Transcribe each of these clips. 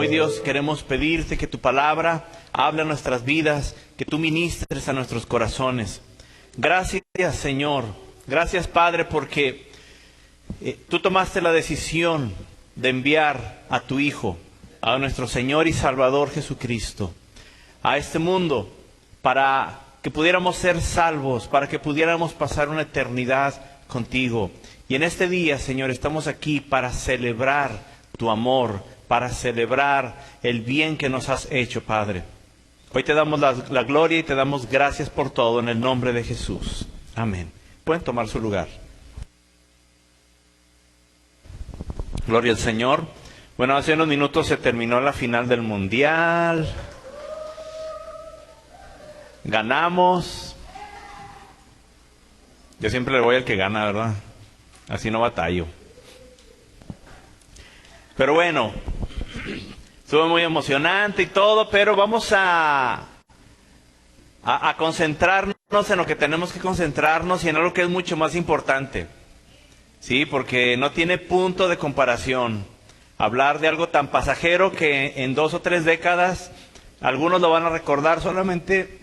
Hoy, Dios, queremos pedirte que tu palabra hable a nuestras vidas, que tú ministres a nuestros corazones. Gracias, Señor. Gracias, Padre, porque tú tomaste la decisión de enviar a tu Hijo, a nuestro Señor y Salvador Jesucristo, a este mundo para que pudiéramos ser salvos, para que pudiéramos pasar una eternidad contigo. Y en este día, Señor, estamos aquí para celebrar tu amor, para celebrar el bien que nos has hecho, Padre. Hoy te damos la gloria y te damos gracias por todo en el nombre de Jesús. Amén. Pueden tomar su lugar. Gloria al Señor. Bueno, hace unos minutos se terminó la final del Mundial. Ganamos. Yo siempre le voy al que gana, ¿verdad? Así no batallo. Pero bueno, estuvo muy emocionante y todo, pero vamos a concentrarnos en lo que tenemos que concentrarnos y en algo que es mucho más importante. Sí, porque no tiene punto de comparación hablar de algo tan pasajero que en 2 o 3 décadas algunos lo van a recordar solamente,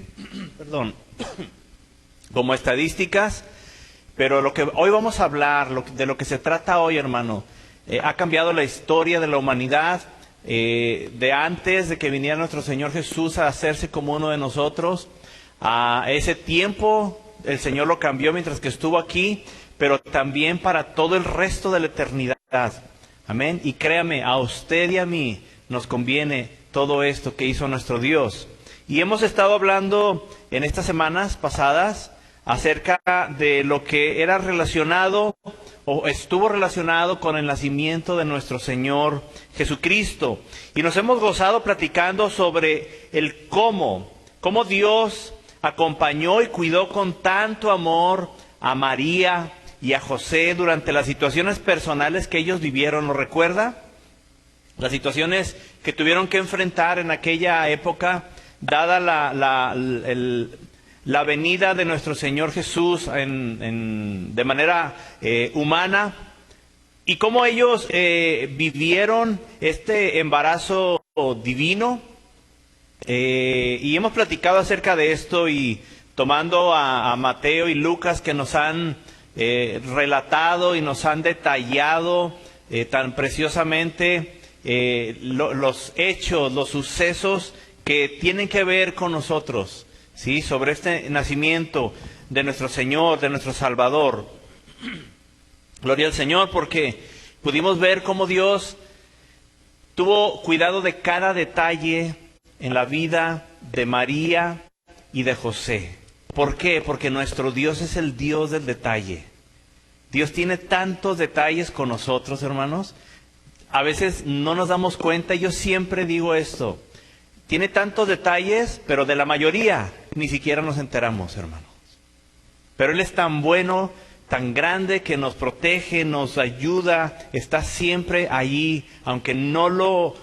como estadísticas. Pero lo que hoy vamos a hablar, de lo que se trata hoy, hermano, ha cambiado la historia de la humanidad, de antes de que viniera nuestro Señor Jesús a hacerse como uno de nosotros. A ese tiempo el Señor lo cambió mientras que estuvo aquí, pero también para todo el resto de la eternidad. Amén. Y créame, a usted y a mí nos conviene todo esto que hizo nuestro Dios. Y hemos estado hablando en estas semanas pasadas acerca de lo que era relacionado o estuvo relacionado con el nacimiento de nuestro Señor Jesucristo. Y nos hemos gozado platicando sobre el cómo Dios acompañó y cuidó con tanto amor a María y a José durante las situaciones personales que ellos vivieron. ¿Lo recuerda? Las situaciones que tuvieron que enfrentar en aquella época, dada la venida de nuestro Señor Jesús de manera humana, y cómo ellos vivieron este embarazo divino. Y hemos platicado acerca de esto y tomando a Mateo y Lucas, que nos han relatado y nos han detallado tan preciosamente los hechos, los sucesos que tienen que ver con nosotros. Sí, sobre este nacimiento de nuestro Señor, de nuestro Salvador. Gloria al Señor, porque pudimos ver cómo Dios tuvo cuidado de cada detalle en la vida de María y de José. ¿Por qué? Porque nuestro Dios es el Dios del detalle. Dios tiene tantos detalles con nosotros, hermanos. A veces no nos damos cuenta. Yo siempre digo esto. Tiene tantos detalles, pero de la mayoría ni siquiera nos enteramos, hermanos. Pero Él es tan bueno, tan grande, que nos protege, nos ayuda, está siempre allí, aunque no lo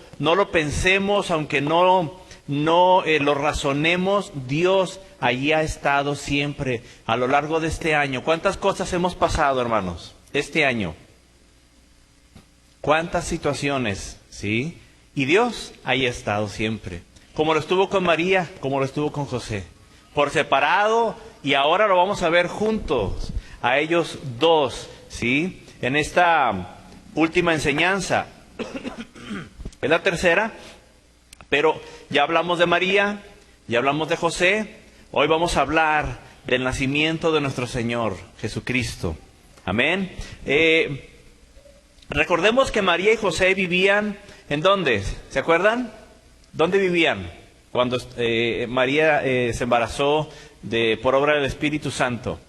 pensemos, aunque no lo razonemos. Dios allí ha estado siempre a lo largo de este año. ¿Cuántas cosas hemos pasado, hermanos, este año? ¿Cuántas situaciones? ¿Sí? Y Dios ahí ha estado siempre. Como lo estuvo con María, como lo estuvo con José. Por separado, y ahora lo vamos a ver juntos, a ellos dos, ¿sí? En esta última enseñanza. Es la tercera, pero ya hablamos de María, ya hablamos de José. Hoy vamos a hablar del nacimiento de nuestro Señor Jesucristo. Amén. Recordemos que María y José vivían, ¿en dónde? ¿Se acuerdan? ¿Dónde vivían cuando María se embarazó por obra del Espíritu Santo?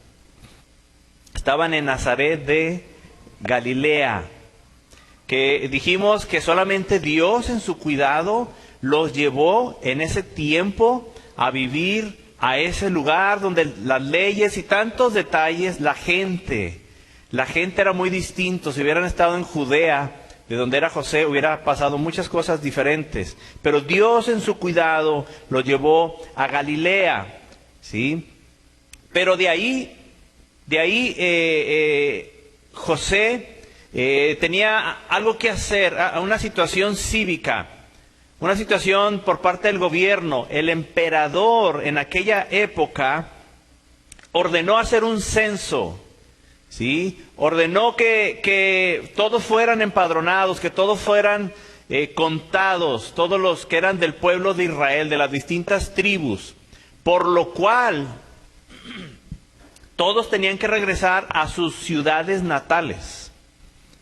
Estaban en Nazaret de Galilea, que dijimos que solamente Dios en su cuidado los llevó en ese tiempo a vivir a ese lugar donde las leyes y tantos detalles, la gente era muy distinto. Si hubieran estado en Judea, de donde era José, hubiera pasado muchas cosas diferentes. Pero Dios en su cuidado lo llevó a Galilea, ¿sí? Pero de ahí José tenía algo que hacer, una situación cívica. una situación por parte del gobierno. El emperador en aquella época ordenó hacer un censo, ¿sí? Ordenó que todos fueran empadronados, que todos fueran contados, todos los que eran del pueblo de Israel, de las distintas tribus, por lo cual todos tenían que regresar a sus ciudades natales,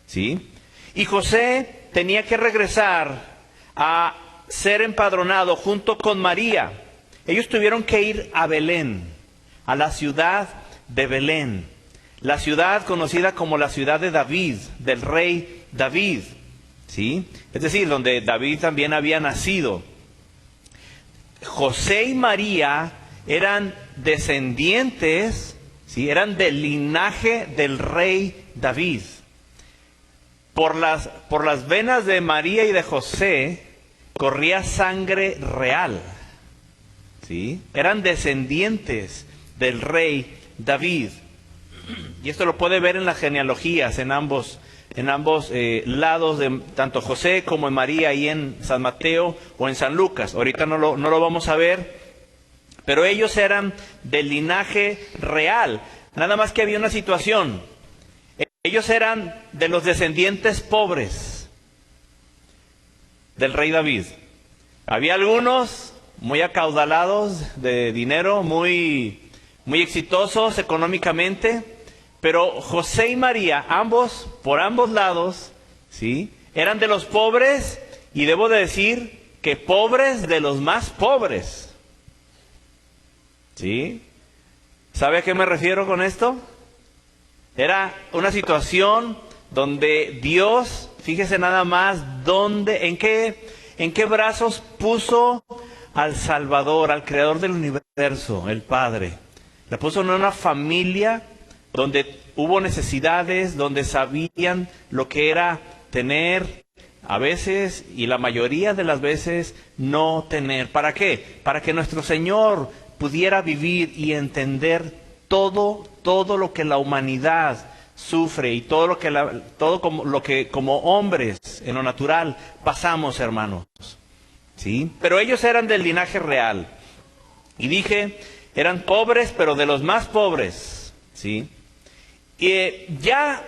¿sí? Y José tenía que regresar a ser empadronado junto con María. Ellos tuvieron que ir a Belén, a la ciudad de Belén, la ciudad conocida como la ciudad de David, del rey David, ¿sí? Es decir, donde David también había nacido. José y María eran descendientes, ¿sí? Eran del linaje del rey David. Por las venas de María y de José corría sangre real, ¿sí? Eran descendientes del rey David. Y esto lo puede ver en las genealogías, en ambos lados, de tanto José como en María, y en San Mateo o en San Lucas. Ahorita no lo vamos a ver, pero ellos eran del linaje real. Nada más que había una situación. Ellos eran de los descendientes pobres del rey David. Había algunos muy acaudalados de dinero, muy exitosos económicamente, pero José y María, ambos, por ambos lados, ¿sí? Eran de los pobres, y debo de decir que pobres de los más pobres, ¿sí? ¿Sabe a qué me refiero con esto? Era una situación donde Dios, fíjese nada más, en qué brazos puso al Salvador, al Creador del universo, el Padre. La puso en una familia donde hubo necesidades, donde sabían lo que era tener, a veces, y la mayoría de las veces, no tener. ¿Para qué? Para que nuestro Señor pudiera vivir y entender todo lo que la humanidad sufre, y todo lo que como hombres en lo natural pasamos, hermanos, ¿sí? Pero ellos eran del linaje real. Y dije, eran pobres, pero de los más pobres, ¿sí? Y ya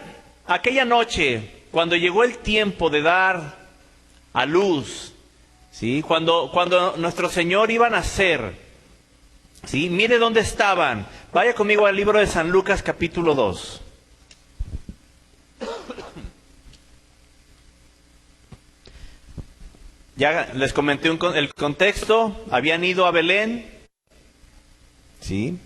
aquella noche, cuando llegó el tiempo de dar a luz, ¿sí? Cuando nuestro Señor iba a nacer, ¿sí? Mire dónde estaban. Vaya conmigo al libro de San Lucas, capítulo 2. Ya les comenté el contexto. Habían ido a Belén, ¿sí?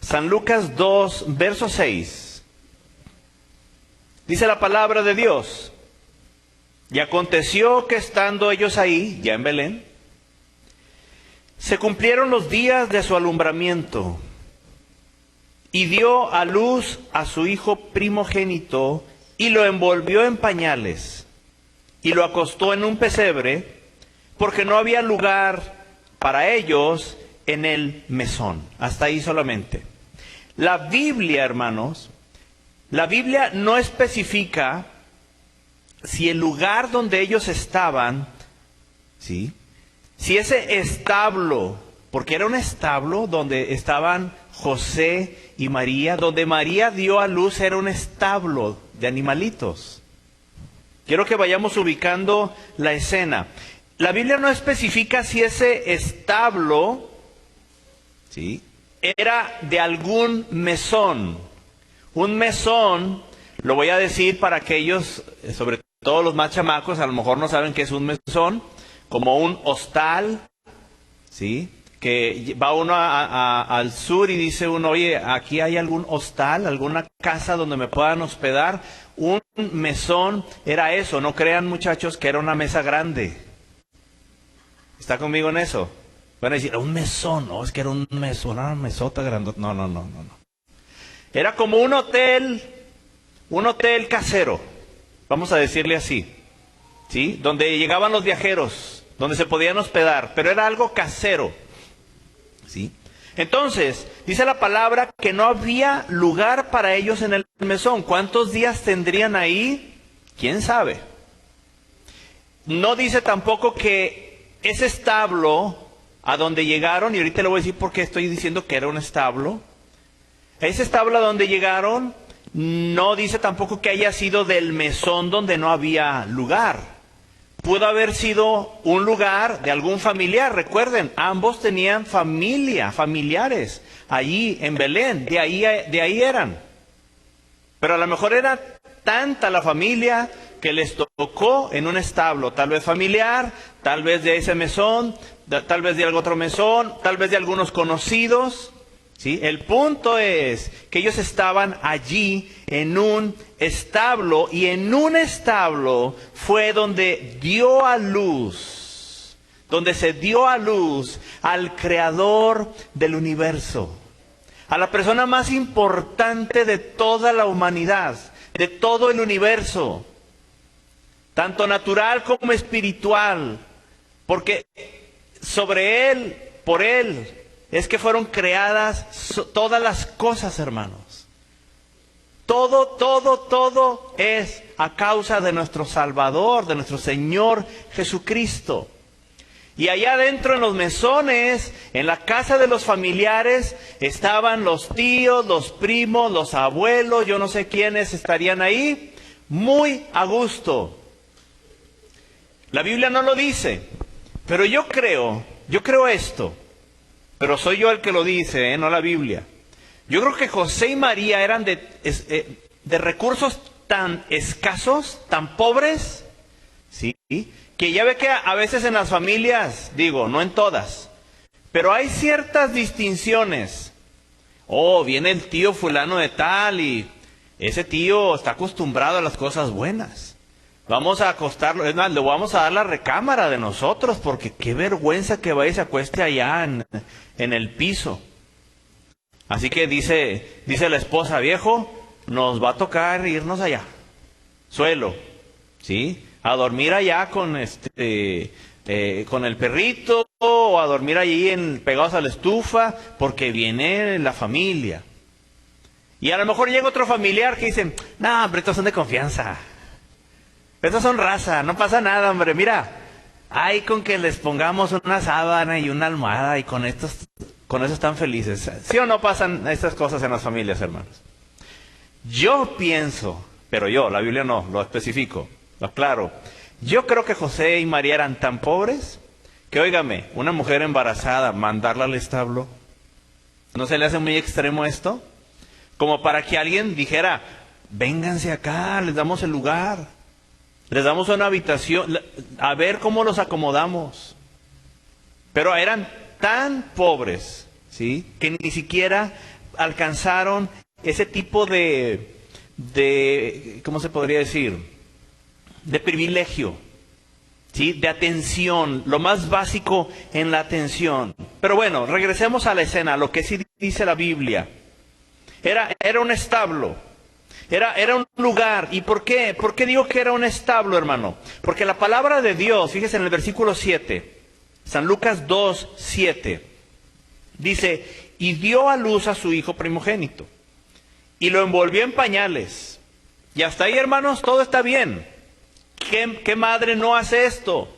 San Lucas 2, verso 6. Dice la palabra de Dios: y aconteció que estando ellos ahí, ya en Belén, se cumplieron los días de su alumbramiento, y dio a luz a su hijo primogénito, y lo envolvió en pañales, y lo acostó en un pesebre, porque no había lugar para ellos en el mesón. Hasta ahí solamente. La Biblia, hermanos, la Biblia no especifica si el lugar donde ellos estaban, ¿sí? Si ese establo, porque era un establo donde estaban José y María, donde María dio a luz, era un establo de animalitos. Quiero que vayamos ubicando la escena. La Biblia no especifica si ese establo, ¿sí?, era de algún mesón. Un mesón, lo voy a decir para aquellos, sobre todo los más chamacos, a lo mejor no saben qué es un mesón, como un hostal, ¿sí? Que va uno al sur y dice uno, oye, aquí hay algún hostal, alguna casa donde me puedan hospedar. Un mesón era eso. No crean, muchachos, que era una mesa grande. ¿Está conmigo en eso? Van a decir, un mesón, no, es que era un mesón, una mesota grande. No. Era como un hotel casero, vamos a decirle así, ¿sí? Donde llegaban los viajeros, donde se podían hospedar, pero era algo casero, ¿sí? Entonces, dice la palabra que no había lugar para ellos en el mesón. ¿Cuántos días tendrían ahí? ¿Quién sabe? no dice tampoco que ese establo a donde llegaron, y ahorita le voy a decir por qué estoy diciendo que era un establo, ese establo a donde llegaron, no dice tampoco que haya sido del mesón donde no había lugar. Pudo haber sido un lugar de algún familiar. Recuerden, ambos tenían familiares, allí en Belén, de ahí eran. Pero a lo mejor era tanta la familia que les tocó en un establo, tal vez familiar, tal vez de ese mesón, tal vez de algún otro mesón, tal vez de algunos conocidos. ¿Sí? El punto es que ellos estaban allí en un establo, y en un establo fue donde dio a luz, donde se dio a luz al creador del universo, a la persona más importante de toda la humanidad, de todo el universo, tanto natural como espiritual, porque sobre él, por él, es que fueron creadas todas las cosas, hermanos. Todo es a causa de nuestro Salvador, de nuestro Señor Jesucristo. Y allá adentro en los mesones, en la casa de los familiares, estaban los tíos, los primos, los abuelos, yo no sé quiénes estarían ahí, muy a gusto. La Biblia no lo dice, pero yo creo esto. Pero soy yo el que lo dice, no la Biblia. Yo creo que José y María eran de recursos tan escasos, tan pobres, ¿sí? Que ya ve que a veces en las familias, digo, no en todas, pero hay ciertas distinciones. Oh, viene el tío fulano de tal y ese tío está acostumbrado a las cosas buenas. Vamos a acostarlo, es más, le vamos a dar la recámara de nosotros, porque qué vergüenza que vaya y se acueste allá en el piso. Así que dice la esposa, viejo, nos va a tocar irnos allá, suelo, ¿sí? A dormir allá con con el perrito, o a dormir allí pegados a la estufa, porque viene la familia. Y a lo mejor llega otro familiar que dice, no, hombre, estos son de confianza. Estos son raza, no pasa nada, hombre. Mira, hay con que les pongamos una sábana y una almohada y con eso están felices. ¿Sí o no pasan estas cosas en las familias, hermanos? Yo pienso, pero la Biblia no, lo especifico, lo aclaro. Yo creo que José y María eran tan pobres que, óigame, una mujer embarazada, mandarla al establo, ¿no se le hace muy extremo esto? Como para que alguien dijera, vénganse acá, les damos el lugar. Les damos una habitación, a ver cómo los acomodamos. Pero eran tan pobres, ¿sí? Que ni siquiera alcanzaron ese tipo de ¿cómo se podría decir? De privilegio, ¿sí? De atención, lo más básico en la atención. Pero bueno, regresemos a la escena, lo que sí dice la Biblia. Era un establo. Era un lugar. ¿Y por qué? ¿Por qué digo que era un establo, hermano? Porque la palabra de Dios, fíjese en el versículo 7, San Lucas 2:7, dice, y dio a luz a su hijo primogénito, y lo envolvió en pañales. Y hasta ahí, hermanos, todo está bien. ¿Qué madre no hace esto?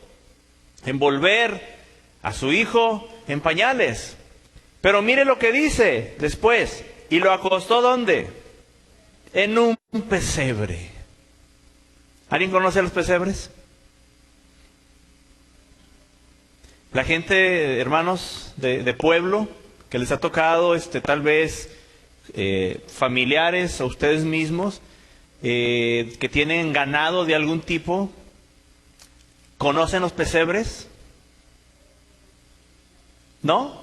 Envolver a su hijo en pañales. Pero mire lo que dice después, y lo acostó, ¿dónde? En un pesebre. ¿Alguien conoce los pesebres? La gente, hermanos, de pueblo, que les ha tocado, tal vez, familiares o ustedes mismos, que tienen ganado de algún tipo, ¿conocen los pesebres? ¿No?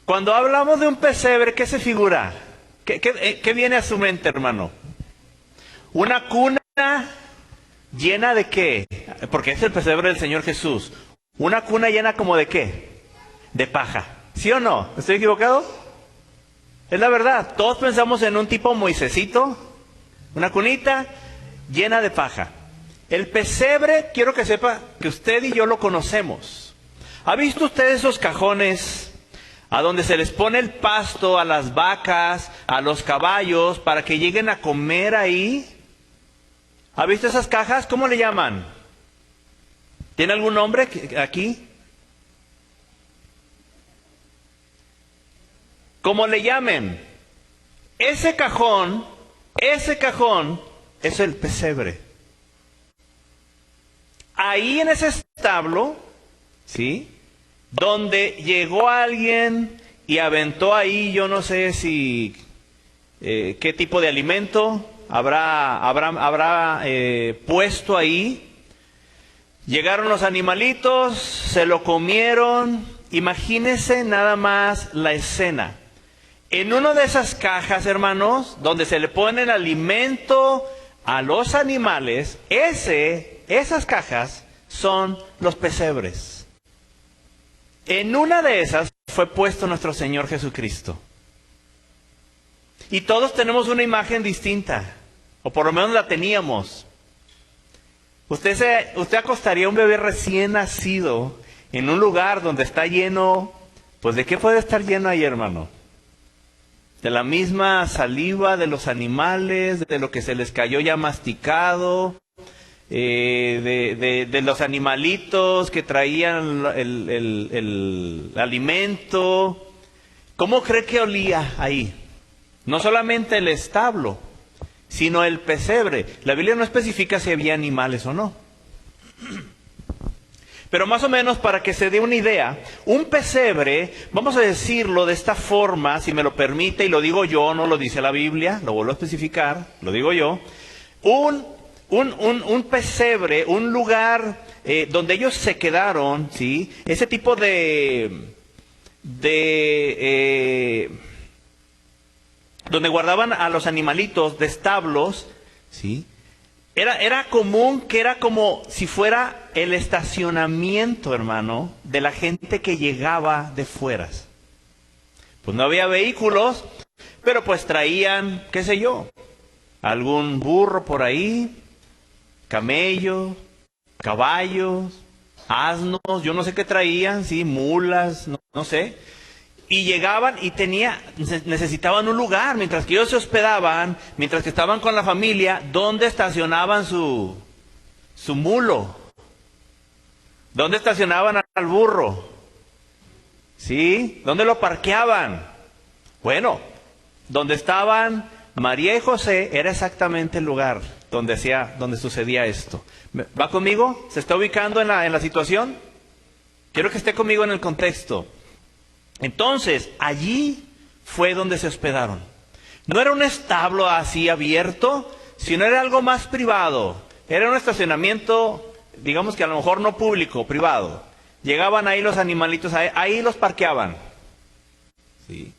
Cuando hablamos de un pesebre, ¿qué se figura? ¿Qué viene a su mente, hermano? ¿Una cuna llena de qué? Porque es el pesebre del Señor Jesús. ¿Una cuna llena como de qué? De paja. ¿Sí o no? ¿Estoy equivocado? Es la verdad. Todos pensamos en un tipo Moisésito, una cunita llena de paja. El pesebre, quiero que sepa que usted y yo lo conocemos. ¿Ha visto usted esos cajones a donde se les pone el pasto a las vacas, a los caballos, para que lleguen a comer ahí? ¿Ha visto esas cajas? ¿Cómo le llaman? ¿Tiene algún nombre aquí? Como le llamen, ese cajón es el pesebre. Ahí en ese establo, ¿sí?, donde llegó alguien y aventó ahí, yo no sé si qué tipo de alimento habrá puesto ahí. Llegaron los animalitos, se lo comieron. Imagínense nada más la escena. En una de esas cajas, hermanos, donde se le pone el alimento a los animales, esas cajas son los pesebres. En una de esas fue puesto nuestro Señor Jesucristo. Y todos tenemos una imagen distinta, o por lo menos la teníamos. Usted acostaría a un bebé recién nacido en un lugar donde está lleno, pues ¿de qué puede estar lleno ahí, hermano? De la misma saliva de los animales, de lo que se les cayó ya masticado, de los animalitos que traían el alimento. ¿Cómo cree que olía ahí? No solamente el establo, sino el pesebre. La Biblia no especifica si había animales o no. Pero más o menos para que se dé una idea, un pesebre, vamos a decirlo de esta forma, si me lo permite, y lo digo yo, no lo dice la Biblia, lo vuelvo a especificar, lo digo yo. Un pesebre, un lugar donde ellos se quedaron, ¿sí? Ese tipo donde guardaban a los animalitos de establos, ¿sí? Era común que era como si fuera el estacionamiento, hermano, de la gente que llegaba de fueras. Pues no había vehículos, pero pues traían, qué sé yo, algún burro por ahí, camellos, caballos, asnos, yo no sé qué traían, sí, mulas, no sé. Y llegaban y necesitaban un lugar, mientras que ellos se hospedaban, mientras que estaban con la familia, ¿dónde estacionaban su mulo? ¿Dónde estacionaban al burro? ¿Sí? ¿Dónde lo parqueaban? Bueno, donde estaban María y José era exactamente el lugar donde sucedía esto. ¿Va conmigo? ¿Se está ubicando en la situación? Quiero que esté conmigo en el contexto. Entonces, allí fue donde se hospedaron. No era un establo así abierto, sino era algo más privado. Era un estacionamiento, digamos que a lo mejor no público, privado. Llegaban ahí los animalitos, ahí los parqueaban. ¿Sí?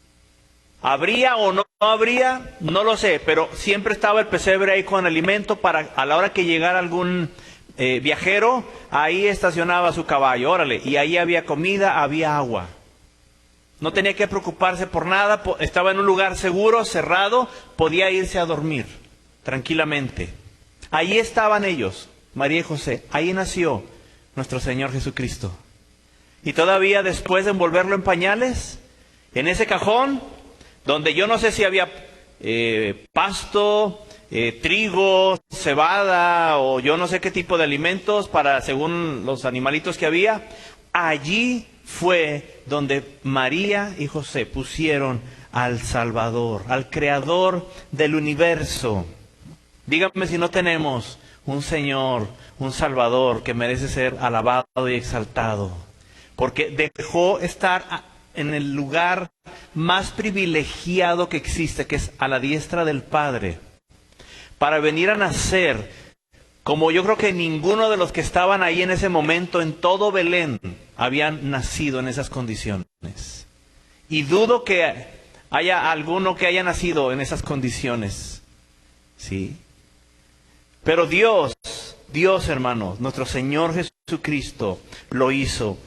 ¿Habría o no habría? No lo sé, pero siempre estaba el pesebre ahí con alimento para a la hora que llegara algún viajero, ahí estacionaba su caballo, órale, y ahí había comida, había agua. No tenía que preocuparse por nada, estaba en un lugar seguro, cerrado, podía irse a dormir tranquilamente. Ahí estaban ellos, María y José, ahí nació nuestro Señor Jesucristo. Y todavía después de envolverlo en pañales, en ese cajón, donde yo no sé si había pasto, trigo, cebada o yo no sé qué tipo de alimentos según los animalitos que había, allí fue donde María y José pusieron al Salvador, al Creador del universo. Dígame si no tenemos un Señor, un Salvador que merece ser alabado y exaltado, porque dejó estar en el lugar más privilegiado que existe, que es a la diestra del Padre, para venir a nacer, como yo creo que ninguno de los que estaban ahí en ese momento en todo Belén habían nacido en esas condiciones. Y dudo que haya alguno que haya nacido en esas condiciones. ¿Sí? Pero Dios, hermanos, nuestro Señor Jesucristo lo hizo.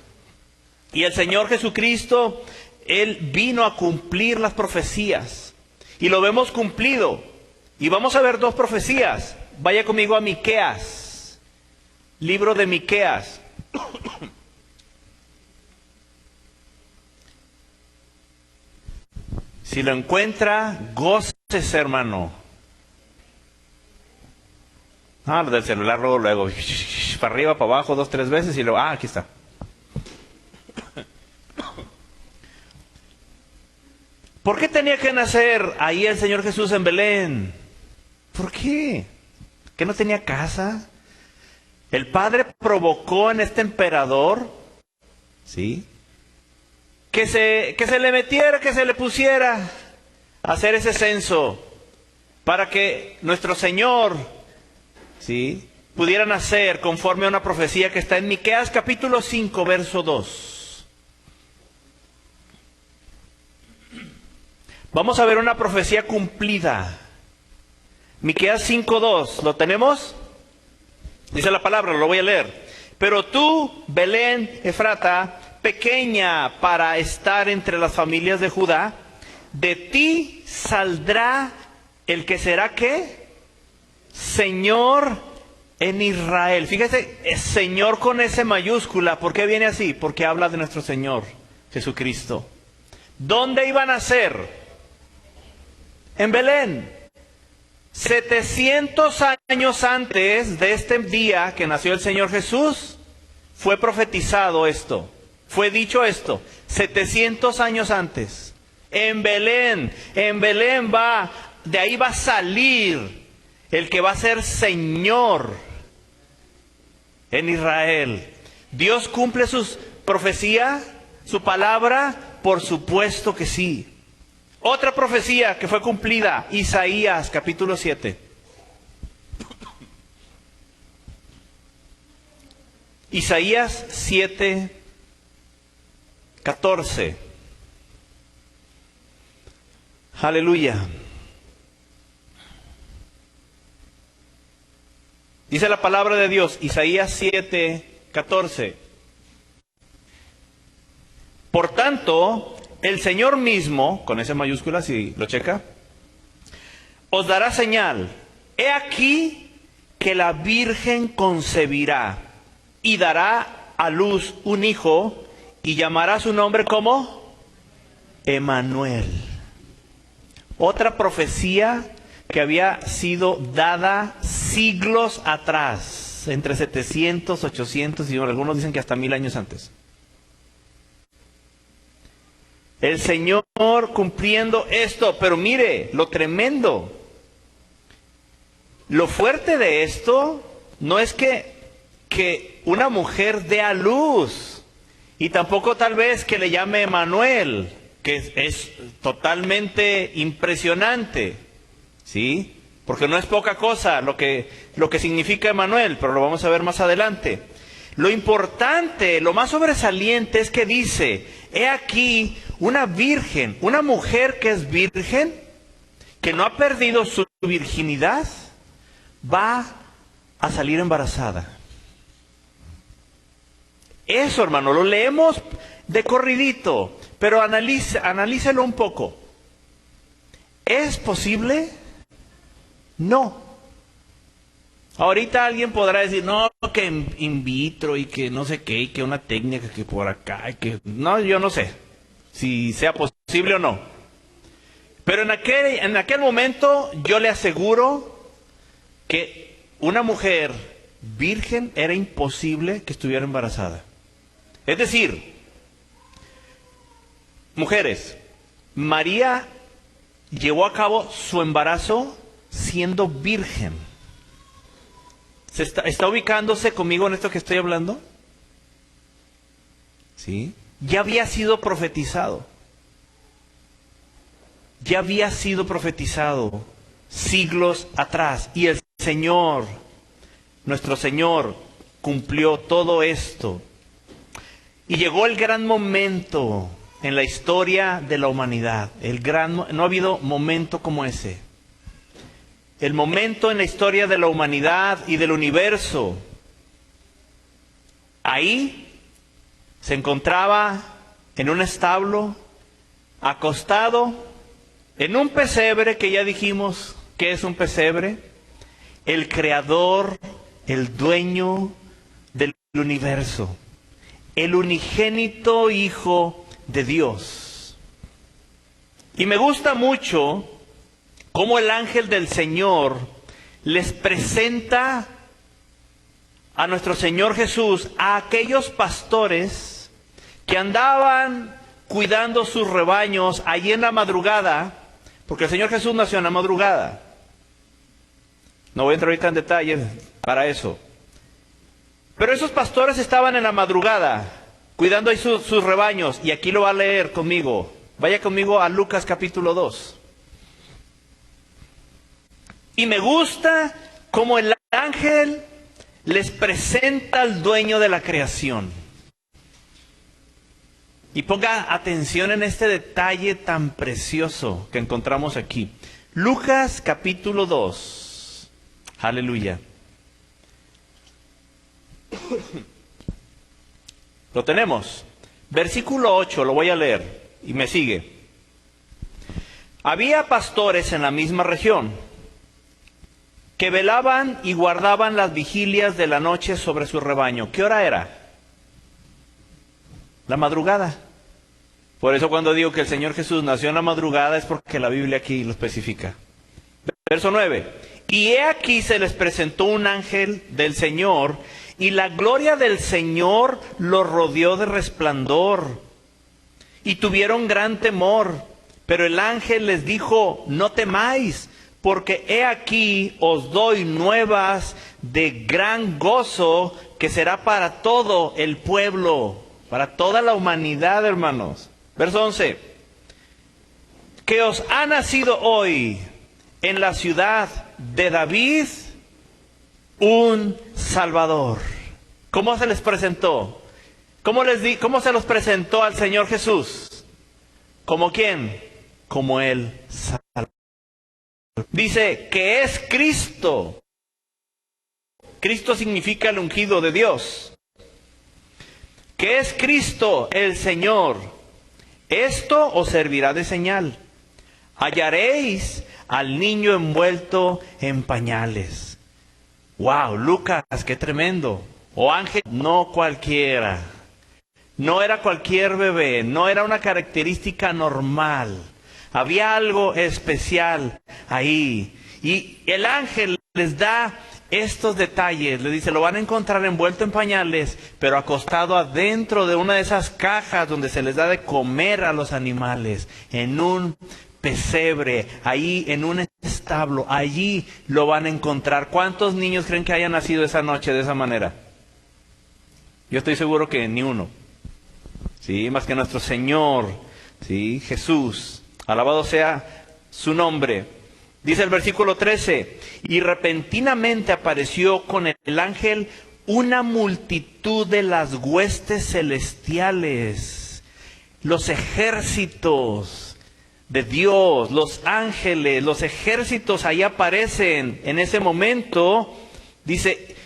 Y el Señor Jesucristo, Él vino a cumplir las profecías. Y lo vemos cumplido. Y vamos a ver dos profecías. Vaya conmigo a Miqueas, libro de Miqueas. Si lo encuentra, gócese, hermano. Ah, del celular luego, para arriba, para abajo, 2, 3 veces y luego, aquí está. ¿Por qué tenía que nacer ahí el Señor Jesús en Belén? ¿Por qué? ¿Que no tenía casa? El Padre provocó en este emperador, ¿sí?, que se le metiera, que se le pusiera a hacer ese censo, para que nuestro Señor, ¿sí?, pudiera nacer conforme a una profecía que está en Miqueas capítulo 5, verso 2. Vamos a ver una profecía cumplida. Miqueas 5:2, ¿lo tenemos? Dice la palabra, lo voy a leer. Pero tú, Belén Efrata, pequeña para estar entre las familias de Judá, de ti saldrá el que será, ¿qué? Señor en Israel. Fíjese, Señor con S mayúscula. ¿Por qué viene así? Porque habla de nuestro Señor Jesucristo. ¿Dónde iban a ser? En Belén. 700 años antes de este día que nació el Señor Jesús, fue profetizado esto, fue dicho esto, 700 años antes. En Belén de ahí va a salir el que va a ser Señor en Israel. ¿Dios cumple sus profecías, su palabra? Por supuesto que sí. Otra profecía que fue cumplida, Isaías capítulo 7. Isaías 7:14. Aleluya. Dice la palabra de Dios, Isaías 7:14. Por tanto, el Señor mismo, con esa mayúscula, si lo checa, os dará señal. He aquí que la Virgen concebirá y dará a luz un hijo y llamará su nombre como Emanuel. Otra profecía que había sido dada siglos atrás, entre 700, 800 y algunos dicen que hasta 1000 años antes. El Señor cumpliendo esto, pero mire, lo tremendo, lo fuerte de esto no es que una mujer dé a luz, y tampoco tal vez que le llame Emanuel, que es totalmente impresionante, ¿sí? Porque no es poca cosa lo que significa Emanuel, pero lo vamos a ver más adelante. Lo importante, lo más sobresaliente es que dice, he aquí una virgen, una mujer que es virgen, que no ha perdido su virginidad, va a salir embarazada. Eso, hermano, lo leemos de corridito, pero analícelo un poco. ¿Es posible? No. Ahorita alguien podrá decir, no, que in vitro y que no sé qué, y que una técnica que por acá, y que... No, yo no sé si sea posible o no. Pero en aquel momento yo le aseguro que una mujer virgen era imposible que estuviera embarazada. Es decir, mujeres, María llevó a cabo su embarazo siendo virgen. ¿Está ubicándose conmigo en esto que estoy hablando? ¿Sí? Ya había sido profetizado. Ya había sido profetizado siglos atrás. Y el Señor, nuestro Señor, cumplió todo esto. Y llegó el gran momento en la historia de la humanidad. No ha habido momento como ese. El momento en la historia de la humanidad y del universo. Ahí se encontraba en un establo, acostado, en un pesebre, que ya dijimos que es un pesebre, el creador, el dueño del universo, el unigénito Hijo de Dios. Y me gusta mucho cómo el ángel del Señor les presenta a nuestro Señor Jesús a aquellos pastores que andaban cuidando sus rebaños allí en la madrugada, porque el Señor Jesús nació en la madrugada. No voy a entrar ahorita en detalles para eso. Pero esos pastores estaban en la madrugada, cuidando ahí sus rebaños, y aquí lo va a leer conmigo. Vaya conmigo a Lucas capítulo 2. Y me gusta cómo el ángel les presenta al dueño de la creación. Y ponga atención en este detalle tan precioso que encontramos aquí. Lucas capítulo 2. Aleluya. Lo tenemos. Versículo 8, lo voy a leer y me sigue. Había pastores en la misma región que velaban y guardaban las vigilias de la noche sobre su rebaño. ¿Qué hora era? La madrugada. Por eso cuando digo que el Señor Jesús nació en la madrugada es porque la Biblia aquí lo especifica. Verso 9. Y he aquí se les presentó un ángel del Señor, y la gloria del Señor los rodeó de resplandor. Y tuvieron gran temor. Pero el ángel les dijo, no temáis, porque he aquí os doy nuevas de gran gozo, que será para todo el pueblo, para toda la humanidad, hermanos. Verso 11. Que os ha nacido hoy en la ciudad de David un Salvador. ¿Cómo se les presentó? ¿Cómo se los presentó al Señor Jesús? ¿Como quién? Como el Salvador. Dice que es Cristo. Cristo significa el ungido de Dios. Que es Cristo el Señor. Esto os servirá de señal. Hallaréis al niño envuelto en pañales. ¡Wow! Lucas, qué tremendo. O ángel, no cualquiera. No era cualquier bebé, no era una característica normal. Había algo especial ahí. Y el ángel les da estos detalles. Le dice, lo van a encontrar envuelto en pañales, pero acostado adentro de una de esas cajas donde se les da de comer a los animales. En un pesebre, ahí en un establo. Allí lo van a encontrar. ¿Cuántos niños creen que hayan nacido esa noche de esa manera? Yo estoy seguro que ni uno. Sí, más que nuestro Señor, sí, Jesús. Alabado sea su nombre. Dice el versículo 13, y repentinamente apareció con el ángel una multitud de las huestes celestiales, los ejércitos de Dios, los ángeles, los ejércitos ahí aparecen en ese momento. Dice,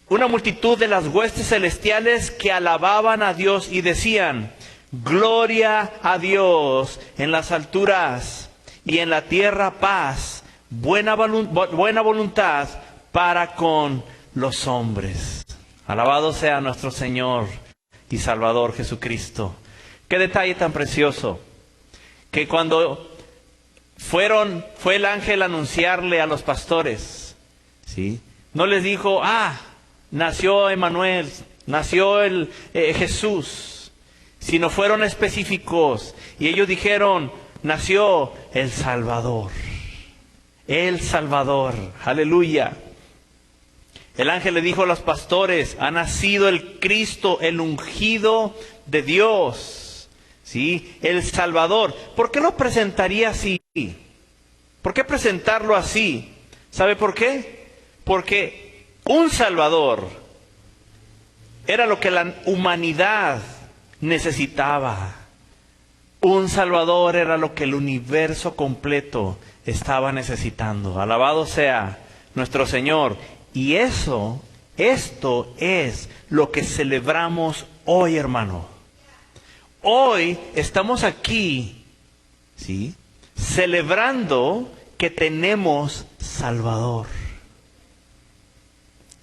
una multitud de las huestes celestiales que alababan a Dios y decían, gloria a Dios en las alturas y en la tierra paz, buena voluntad para con los hombres. Alabado sea nuestro Señor y Salvador Jesucristo. Qué detalle tan precioso, que cuando fue el ángel a anunciarle a los pastores, ¿sí? No les dijo, nació Emmanuel, nació Jesús, sino fueron específicos y ellos dijeron, nació el Salvador. El Salvador. Aleluya. El ángel le dijo a los pastores, ha nacido el Cristo, el ungido de Dios. ¿Sí? El Salvador. ¿Por qué lo presentaría así? ¿Por qué presentarlo así? ¿Sabe por qué? Porque un Salvador era lo que la humanidad necesitaba. Un Salvador era lo que el universo completo estaba necesitando. Alabado sea nuestro Señor. Y esto es lo que celebramos hoy, hermano. Hoy estamos aquí, ¿sí?, celebrando que tenemos Salvador,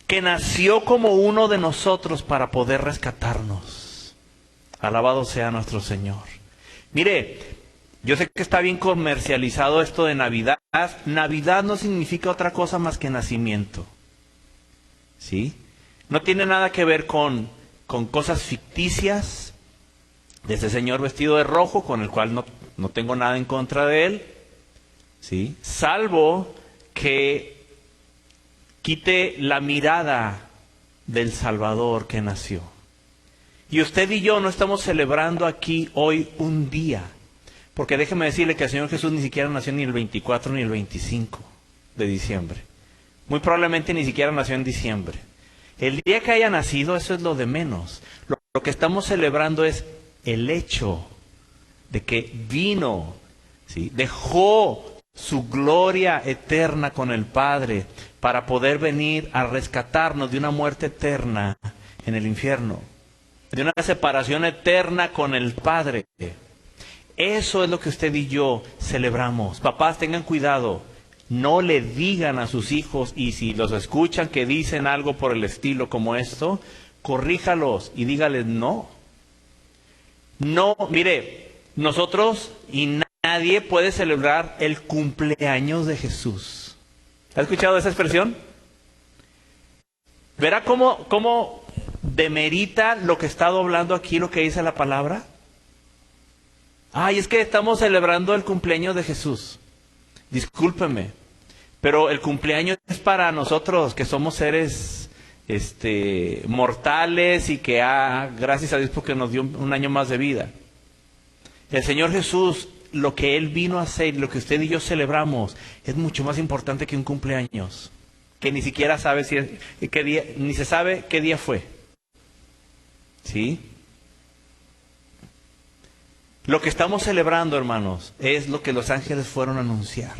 que nació como uno de nosotros para poder rescatarnos. Alabado sea nuestro Señor. Mire, yo sé que está bien comercializado esto de Navidad. Navidad no significa otra cosa más que nacimiento, ¿sí? No tiene nada que ver con cosas ficticias de ese señor vestido de rojo, con el cual no tengo nada en contra de él, ¿sí? Salvo que quite la mirada del Salvador que nació. Y usted y yo no estamos celebrando aquí hoy un día, porque déjeme decirle que el Señor Jesús ni siquiera nació ni el 24 ni el 25 de diciembre. Muy probablemente ni siquiera nació en diciembre. El día que haya nacido, eso es lo de menos. Lo que estamos celebrando es el hecho de que vino, ¿sí? Dejó su gloria eterna con el Padre para poder venir a rescatarnos de una muerte eterna en el infierno, de una separación eterna con el Padre. Eso es lo que usted y yo celebramos. Papás, tengan cuidado. No le digan a sus hijos, y si los escuchan que dicen algo por el estilo como esto, corríjalos y dígales no. No, mire, nosotros y nadie puede celebrar el cumpleaños de Jesús. ¿Ha escuchado esa expresión? ¿Verá cómo demerita lo que está hablando aquí, lo que dice la palabra? Ay, es que estamos celebrando el cumpleaños de Jesús. Discúlpeme, pero el cumpleaños es para nosotros que somos seres mortales y que gracias a Dios porque nos dio un año más de vida. El Señor Jesús, lo que Él vino a hacer, lo que usted y yo celebramos, es mucho más importante que un cumpleaños, que ni siquiera sabe qué día, ni se sabe qué día fue. ¿Sí? Lo que estamos celebrando, hermanos, es lo que los ángeles fueron a anunciar.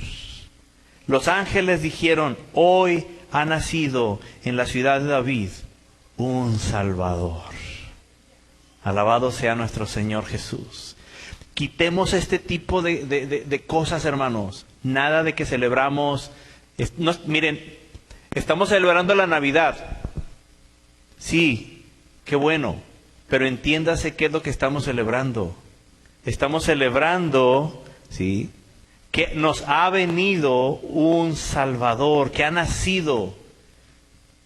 Los ángeles dijeron, hoy ha nacido en la ciudad de David un Salvador. Alabado sea nuestro Señor Jesús. Quitemos este tipo de cosas, hermanos. Nada de que celebramos. Miren, estamos celebrando la Navidad. Sí, qué bueno. Pero entiéndase qué es lo que estamos celebrando. Estamos celebrando, ¿sí?, que nos ha venido un Salvador, que ha nacido,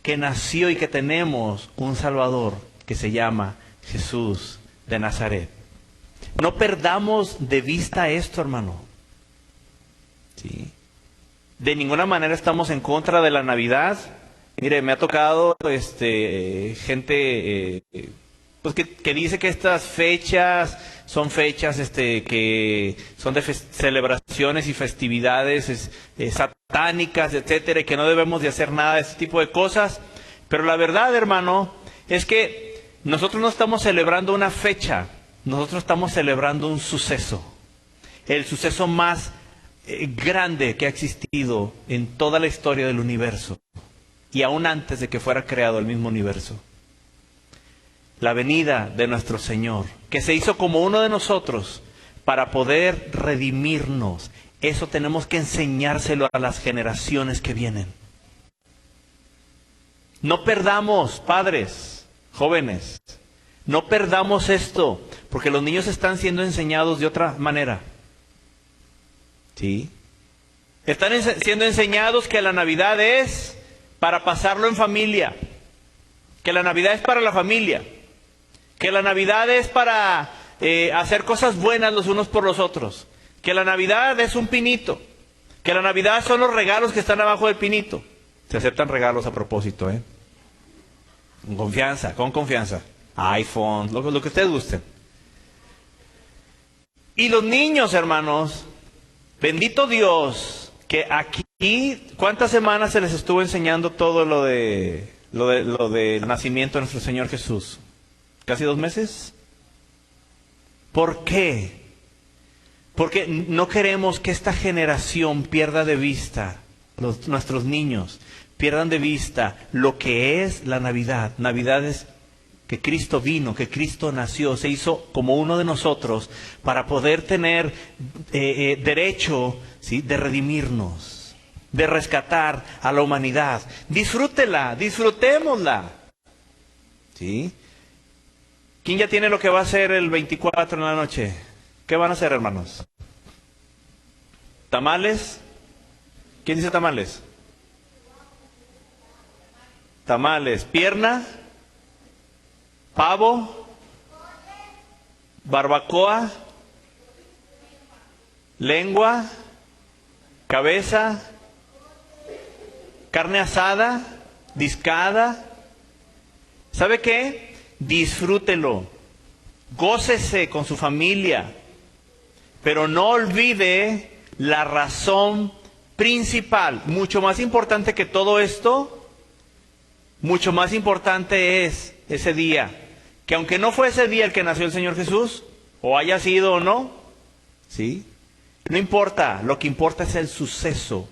que nació y que tenemos un Salvador que se llama Jesús de Nazaret. No perdamos de vista esto, hermano. ¿Sí? De ninguna manera estamos en contra de la Navidad. Mire, me ha tocado gente pues que dice que estas fechas son fechas que son de celebraciones y festividades satánicas, etcétera, y que no debemos de hacer nada de este tipo de cosas. Pero la verdad, hermano, es que nosotros no estamos celebrando una fecha, nosotros estamos celebrando un suceso. El suceso más grande que ha existido en toda la historia del universo, y aún antes de que fuera creado el mismo universo. La venida de nuestro Señor, que se hizo como uno de nosotros para poder redimirnos. Eso tenemos que enseñárselo a las generaciones que vienen. No perdamos, padres, jóvenes, no perdamos esto, porque los niños están siendo enseñados de otra manera. ¿Sí? Están siendo enseñados que la Navidad es para pasarlo en familia, que la Navidad es para la familia, que la Navidad es para hacer cosas buenas los unos por los otros, que la Navidad es un pinito, que la Navidad son los regalos que están abajo del pinito. Se aceptan regalos a propósito, con confianza, iPhone, lo que ustedes gusten. Y los niños, hermanos, bendito Dios, que aquí, ¿cuántas semanas se les estuvo enseñando todo lo del nacimiento de nuestro Señor Jesús? ¿Casi 2 meses? ¿Por qué? Porque no queremos que esta generación pierda de vista, nuestros niños pierdan de vista lo que es la Navidad. Navidad es que Cristo vino, que Cristo nació, se hizo como uno de nosotros para poder tener derecho, ¿sí?, de redimirnos, de rescatar a la humanidad. Disfrútela, disfrutémosla. ¿Sí? ¿Quién ya tiene lo que va a hacer el 24 en la noche? ¿Qué van a hacer, hermanos? ¿Tamales? ¿Quién dice tamales? tamales, pierna, pavo, barbacoa, lengua, cabeza, carne asada, discada. ¿Sabe qué? Disfrútelo, gócese con su familia, pero no olvide la razón principal. Mucho más importante que todo esto, mucho más importante es ese día, que aunque no fue ese día el que nació el Señor Jesús, o haya sido o no, ¿sí? No importa, lo que importa es el suceso.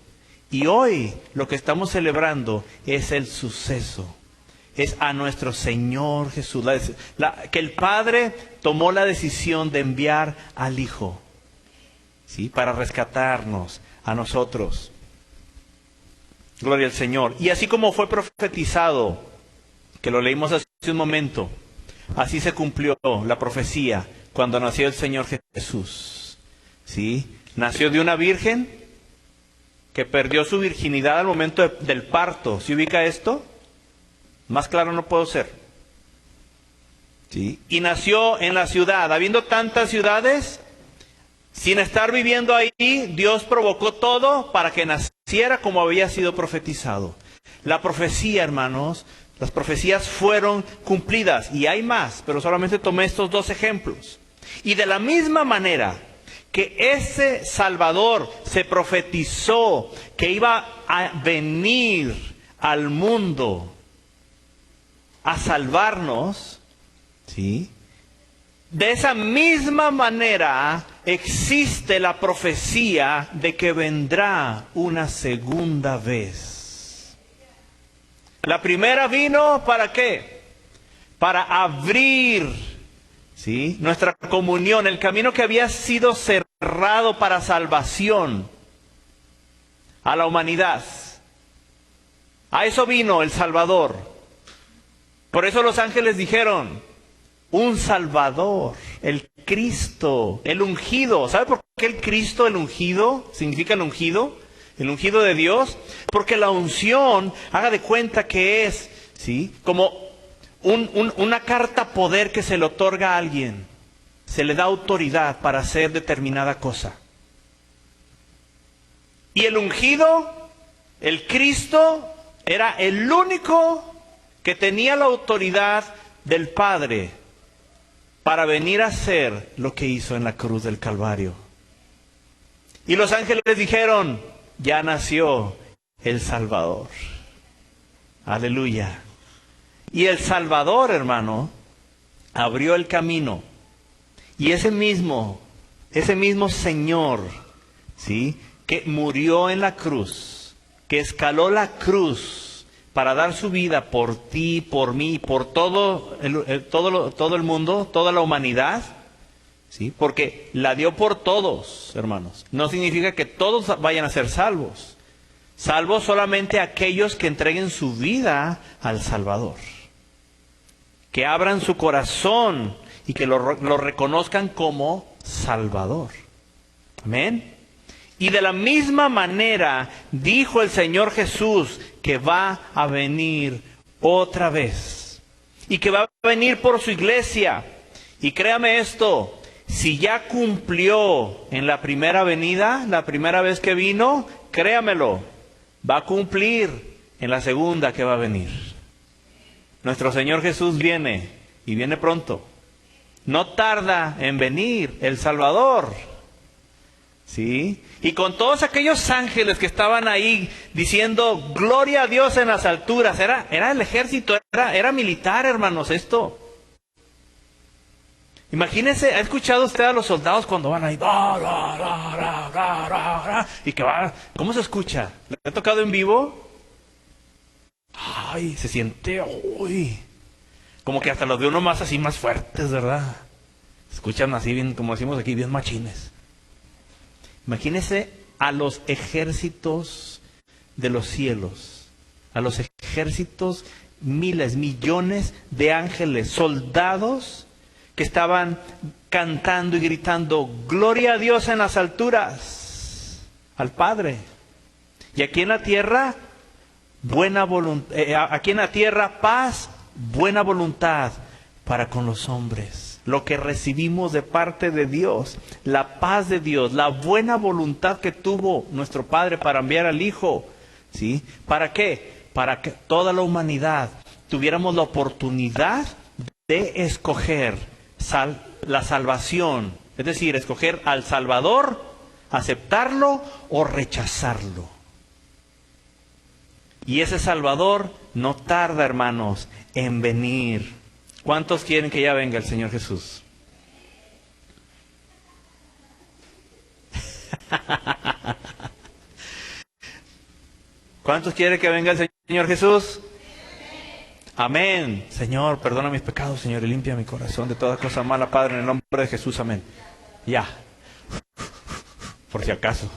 Y hoy lo que estamos celebrando es el suceso. Es a nuestro Señor Jesús. Que el Padre tomó la decisión de enviar al Hijo, ¿sí? Para rescatarnos a nosotros. Gloria al Señor. Y así como fue profetizado, que lo leímos hace un momento, así se cumplió la profecía cuando nació el Señor Jesús, ¿sí? Nació de una virgen que perdió su virginidad al momento del parto. ¿Se ubica esto? Más claro no puedo ser. ¿Sí? Y nació en la ciudad. Habiendo tantas ciudades, sin estar viviendo ahí, Dios provocó todo para que naciera como había sido profetizado. La profecía, hermanos, las profecías fueron cumplidas. Y hay más, pero solamente tomé estos dos ejemplos. Y de la misma manera que ese Salvador se profetizó que iba a venir al mundo a salvarnos, ¿sí? De esa misma manera existe la profecía de que vendrá una segunda vez. La primera vino, ¿para qué? Para abrir, ¿sí?, nuestra comunión, el camino que había sido cerrado para salvación a la humanidad. A eso vino el Salvador. Por eso los ángeles dijeron, un Salvador, el Cristo, el ungido. ¿Sabe por qué el Cristo, el ungido, significa el ungido de Dios? Porque la unción, haga de cuenta que es, ¿sí?, como una carta poder que se le otorga a alguien. Se le da autoridad para hacer determinada cosa. Y el ungido, el Cristo, era el único que tenía la autoridad del Padre para venir a hacer lo que hizo en la cruz del Calvario. Y los ángeles dijeron, ya nació el Salvador. Aleluya. Y el Salvador, hermano, abrió el camino. Y ese mismo Señor, ¿sí?, que murió en la cruz, que escaló la cruz para dar su vida por ti, por mí, por todo el mundo, toda la humanidad, ¿sí?, porque la dio por todos, hermanos. No significa que todos vayan a ser salvos. Salvos solamente aquellos que entreguen su vida al Salvador. Que abran su corazón y que lo reconozcan como Salvador. Amén. Y de la misma manera dijo el Señor Jesús que va a venir otra vez. Y que va a venir por su iglesia. Y créame esto, si ya cumplió en la primera venida, la primera vez que vino, créamelo, va a cumplir en la segunda que va a venir. Nuestro Señor Jesús viene y viene pronto. No tarda en venir el Salvador. ¿Sí? Y con todos aquellos ángeles que estaban ahí diciendo, gloria a Dios en las alturas. Era el ejército, era militar, hermanos, esto. Imagínense, ¿ha escuchado usted a los soldados cuando van ahí? Y que va, ¿cómo se escucha? ¿Le ha tocado en vivo? Ay, se siente, uy, como que hasta los de uno más así, más fuertes, ¿verdad? Se escuchan así bien, como decimos aquí, bien machines. Imagínense a los ejércitos de los cielos, a los ejércitos, miles, millones de ángeles, soldados que estaban cantando y gritando, gloria a Dios en las alturas, al Padre. Y aquí en la tierra, buena voluntad, aquí en la tierra paz, buena voluntad para con los hombres. Lo que recibimos de parte de Dios, la paz de Dios, la buena voluntad que tuvo nuestro Padre para enviar al Hijo, ¿sí? ¿Para qué? Para que toda la humanidad tuviéramos la oportunidad de escoger la salvación, es decir, escoger al Salvador, aceptarlo o rechazarlo. Y ese Salvador no tarda, hermanos, en venir. ¿Cuántos quieren que ya venga el Señor Jesús? ¿Cuántos quieren que venga el Señor Jesús? Amén. Señor, perdona mis pecados, Señor, y limpia mi corazón de toda cosa mala, Padre, en el nombre de Jesús. Amén. Ya. Por si acaso.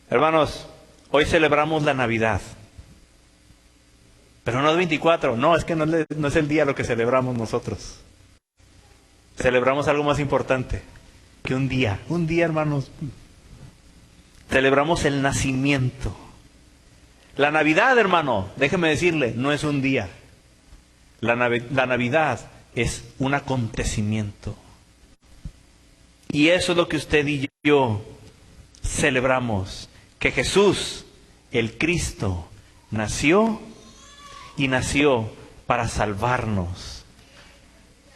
Hermanos, hoy celebramos la Navidad. Pero no es 24, no, es que no es el día lo que celebramos nosotros. Celebramos algo más importante que un día, hermanos. Celebramos el nacimiento. La Navidad, hermano, déjeme decirle, no es un día. La Navidad es un acontecimiento. Y eso es lo que usted y yo celebramos, que Jesús, el Cristo, nació y nació para salvarnos.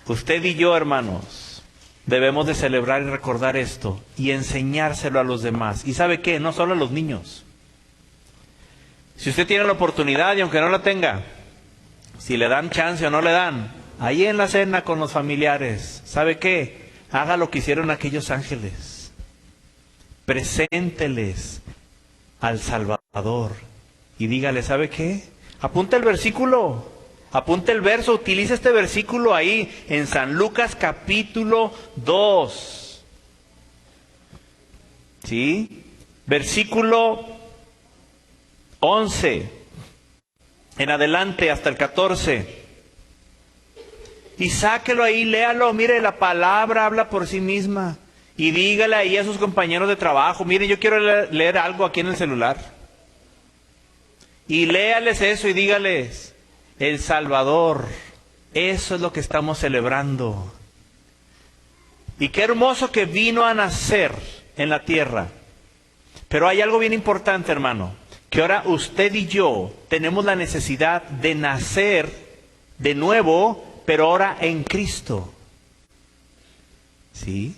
Usted y yo, hermanos, debemos de celebrar y recordar esto y enseñárselo a los demás. ¿Y sabe qué? No solo a los niños. Si usted tiene la oportunidad y aunque no la tenga, si le dan chance o no le dan, ahí en la cena con los familiares, ¿sabe qué? Haga lo que hicieron aquellos ángeles. Presénteles al Salvador y dígale, ¿sabe qué? Apunta el versículo, apunta el verso, utiliza este versículo ahí en San Lucas capítulo 2. ¿Sí? Versículo 11 en adelante hasta el 14. Y sáquelo ahí, léalo, mire, la palabra habla por sí misma. Y dígale ahí a sus compañeros de trabajo, mire, yo quiero leer algo aquí en el celular. Y léales eso y dígales, el Salvador, eso es lo que estamos celebrando. Y qué hermoso que vino a nacer en la tierra. Pero hay algo bien importante, hermano, que ahora usted y yo tenemos la necesidad de nacer de nuevo, pero ahora en Cristo. ¿Sí?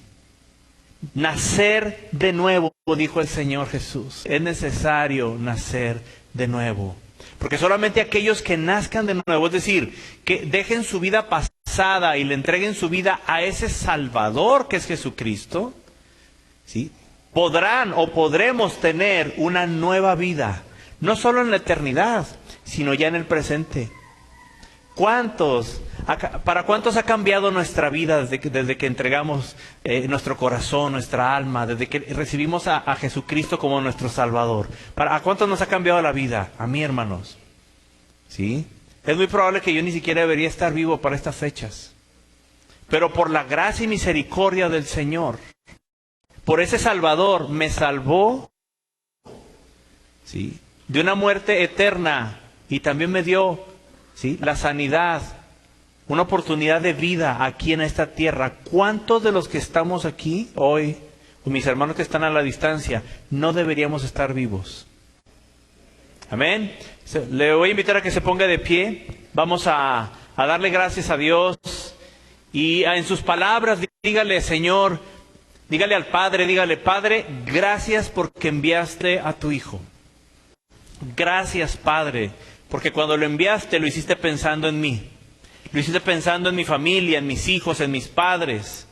Nacer de nuevo, dijo el Señor Jesús. Es necesario nacer de nuevo. Porque solamente aquellos que nazcan de nuevo, es decir, que dejen su vida pasada y le entreguen su vida a ese Salvador que es Jesucristo, ¿sí? Podrán o podremos tener una nueva vida, no solo en la eternidad, sino ya en el presente. ¿Para cuántos ha cambiado nuestra vida desde que entregamos nuestro corazón, nuestra alma, desde que recibimos a Jesucristo como nuestro Salvador? ¿A cuántos nos ha cambiado la vida? A mí, hermanos. ¿Sí? Es muy probable que yo ni siquiera debería estar vivo para estas fechas. Pero por la gracia y misericordia del Señor, por ese Salvador, me salvó, ¿sí?, de una muerte eterna y también me dio, ¿sí?, la sanidad, una oportunidad de vida aquí en esta tierra. ¿Cuántos de los que estamos aquí hoy, o mis hermanos que están a la distancia, no deberíamos estar vivos? Amén. Le voy a invitar a que se ponga de pie. Vamos a darle gracias a Dios. Y en sus palabras, dígale, Señor, dígale al Padre, dígale, Padre, gracias porque enviaste a tu Hijo. Gracias, Padre, porque cuando lo enviaste, lo hiciste pensando en mí. Lo hiciste pensando en mi familia, en mis hijos, en mis padres.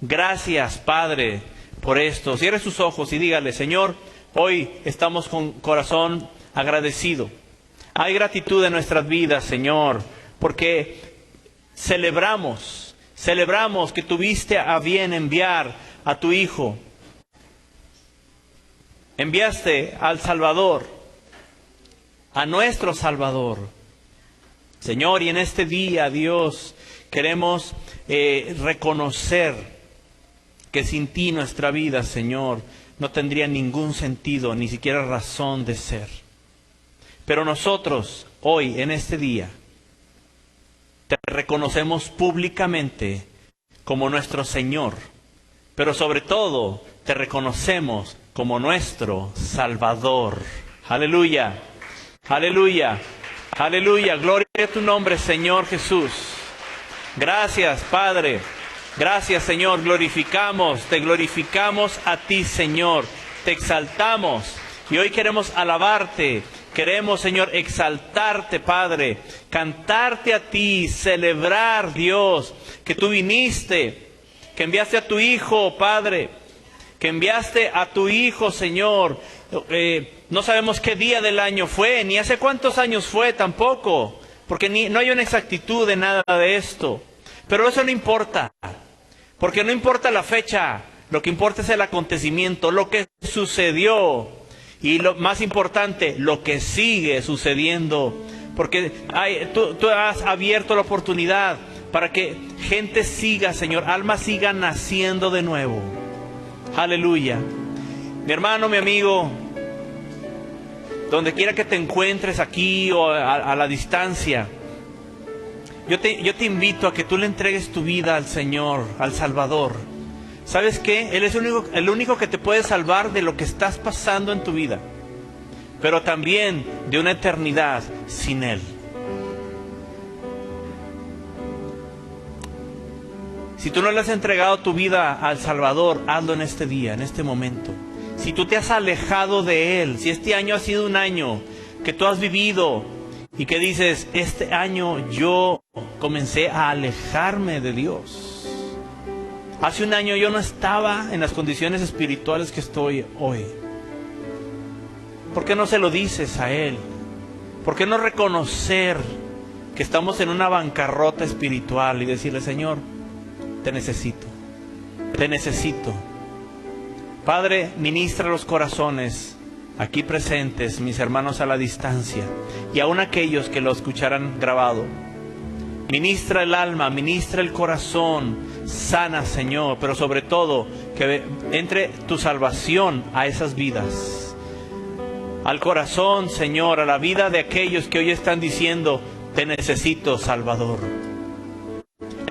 Gracias, Padre, por esto. Cierre sus ojos y dígale, Señor, hoy estamos con corazón agradecido. Hay gratitud en nuestras vidas, Señor, porque celebramos que tuviste a bien enviar a tu Hijo. Enviaste al Salvador, a nuestro Salvador. Señor, y en este día, Dios, queremos reconocer que sin ti nuestra vida, Señor, no tendría ningún sentido, ni siquiera razón de ser. Pero nosotros, hoy, en este día, te reconocemos públicamente como nuestro Señor, pero sobre todo te reconocemos como nuestro Salvador. Aleluya, aleluya, aleluya. Gloria a tu nombre, Señor Jesús. Gracias, Padre. Gracias, Señor. Te glorificamos a ti, Señor. Te exaltamos. Y hoy queremos alabarte. Queremos, Señor, exaltarte, Padre. Cantarte a ti, celebrar, Dios, que tú viniste, que enviaste a tu Hijo, Padre. Que enviaste a tu Hijo, Señor. No sabemos qué día del año fue, ni hace cuántos años fue tampoco. Porque no hay una exactitud de nada de esto. Pero eso no importa. Porque no importa la fecha, lo que importa es el acontecimiento, lo que sucedió y lo más importante, lo que sigue sucediendo. Porque tú has abierto la oportunidad para que gente siga, Señor, almas sigan naciendo de nuevo. Aleluya. Mi hermano, mi amigo, donde quiera que te encuentres aquí o a la distancia, yo te invito a que tú le entregues tu vida al Señor, al Salvador. ¿Sabes qué? Él es el único que te puede salvar de lo que estás pasando en tu vida, pero también de una eternidad sin Él. Si tú no le has entregado tu vida al Salvador, hazlo en este día, en este momento. Si tú te has alejado de Él, si este año ha sido un año que tú has vivido y que dices, este año yo comencé a alejarme de Dios. Hace un año yo no estaba en las condiciones espirituales que estoy hoy. ¿Por qué no se lo dices a Él? ¿Por qué no reconocer que estamos en una bancarrota espiritual y decirle, Señor, te necesito, te necesito? Padre, ministra los corazones aquí presentes, mis hermanos a la distancia, y aún aquellos que lo escucharán grabado. Ministra el alma, ministra el corazón, sana, Señor, pero sobre todo que entre tu salvación a esas vidas, al corazón, Señor, a la vida de aquellos que hoy están diciendo, te necesito, Salvador.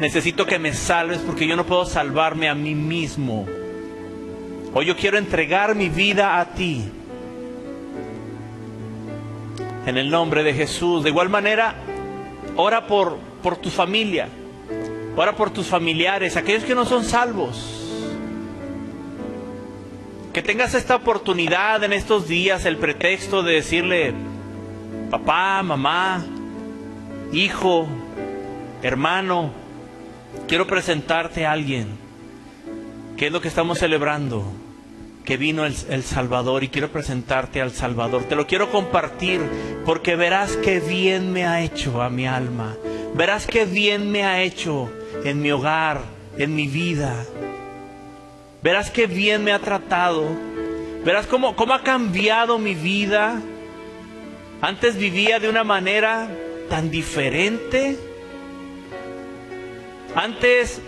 Necesito que me salves porque yo no puedo salvarme a mí mismo. Hoy yo quiero entregar mi vida a ti. En el nombre de Jesús. De igual manera, ora por tu familia. Ora por tus familiares, aquellos que no son salvos. Que tengas esta oportunidad en estos días, el pretexto de decirle, papá, mamá, hijo, hermano, quiero presentarte a alguien. ¿Qué es lo que estamos celebrando? Que vino el Salvador y quiero presentarte al Salvador. Te lo quiero compartir porque verás qué bien me ha hecho a mi alma. Verás qué bien me ha hecho en mi hogar, en mi vida. Verás qué bien me ha tratado. Verás cómo ha cambiado mi vida. Antes vivía de una manera tan diferente. Antes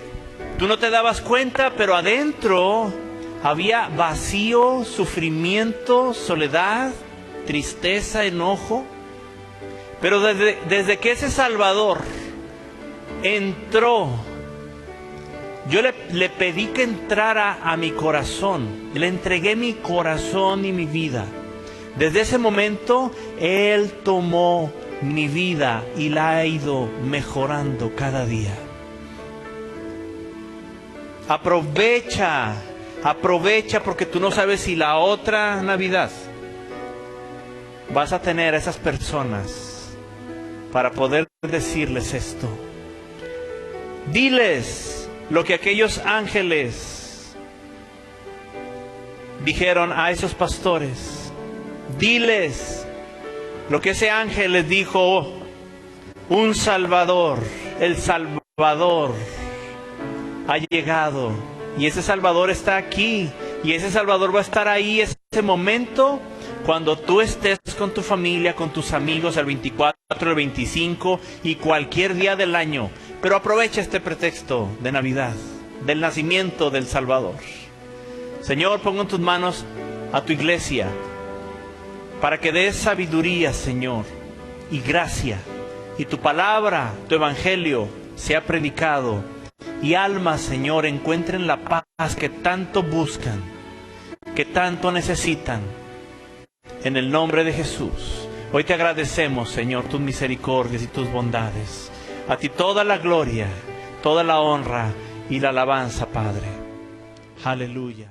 tú no te dabas cuenta, pero adentro había vacío, sufrimiento, soledad, tristeza, enojo. Pero desde que ese Salvador entró, yo le pedí que entrara a mi corazón. Le entregué mi corazón y mi vida. Desde ese momento, Él tomó mi vida y la ha ido mejorando cada día. Aprovecha porque tú no sabes si la otra Navidad vas a tener a esas personas para poder decirles esto. Diles lo que aquellos ángeles dijeron a esos pastores. Diles lo que ese ángel les dijo. Un Salvador, el Salvador ha llegado. Y ese Salvador está aquí. Y ese Salvador va a estar ahí ese momento cuando tú estés con tu familia, con tus amigos, el 24, el 25 y cualquier día del año. Pero aprovecha este pretexto de Navidad, del nacimiento del Salvador. Señor, pongo en tus manos a tu iglesia para que des sabiduría, Señor, y gracia, y tu palabra, tu evangelio sea predicado, y almas, Señor, encuentren la paz que tanto buscan, que tanto necesitan. En el nombre de Jesús, hoy te agradecemos, Señor, tus misericordias y tus bondades. A ti toda la gloria, toda la honra y la alabanza, Padre. Aleluya.